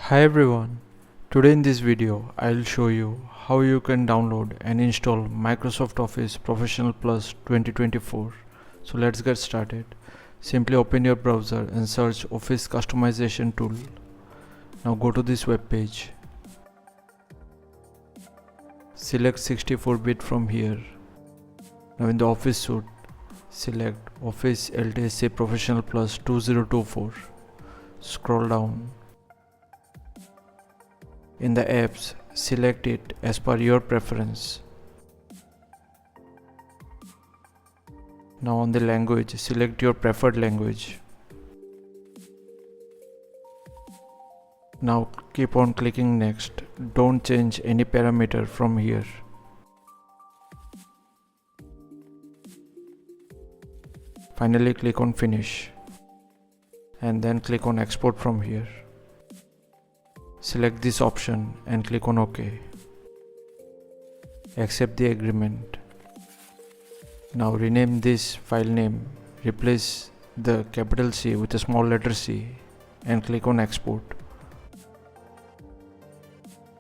Hi everyone, today in this video I'll show you how you can download and install Microsoft Office Professional Plus 2024. So let's get started. Simply open your browser and search Office Customization Tool. Now go to this web page. Select 64-bit from here. Now in the Office suite, select Office LTSC Professional Plus 2024. Scroll down. In the apps, select it as per your preference. Now on the language, select your preferred language. Now keep on clicking next. Don't change any parameter from here. Finally click on finish and then click on export from here. Select this option and click on OK. Accept the agreement. Now rename this file name. Replace the capital C with a small letter C and click on export.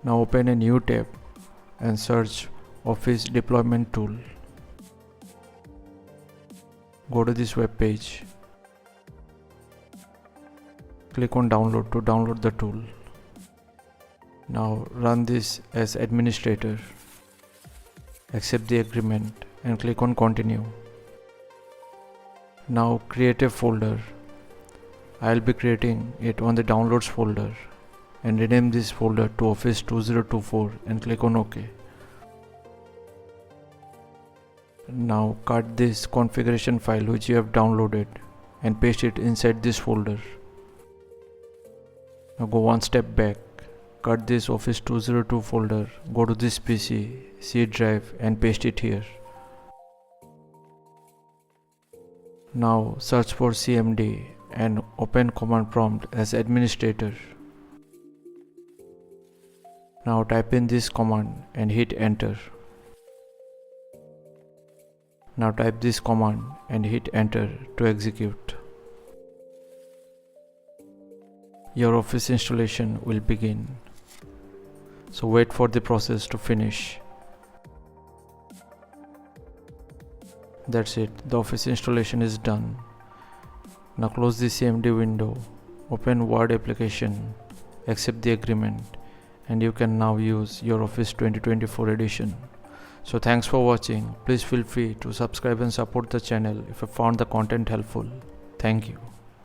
Now open a new tab and search Office Deployment Tool. Go to this web page. Click on download to download the tool. Now run this as administrator. Accept the agreement and click on continue. Now create a folder. I'll be creating it on the downloads folder and rename this folder to Office 2024 and click on OK. Now cut this configuration file which you have downloaded and paste it inside this folder. Now go one step back. Cut this Office 202 folder, go to this PC, C drive and paste it here. Now search for CMD and open command prompt as administrator. Now type in this command and hit enter. Now type this command and hit enter to execute. Your Office installation will begin. So wait for the process to finish. That's it, the Office installation is done. Now close the CMD window, open Word application, accept the agreement, and you can now use your Office 2024 edition. So thanks for watching. Please feel free to subscribe and support the channel if you found the content helpful. Thank you.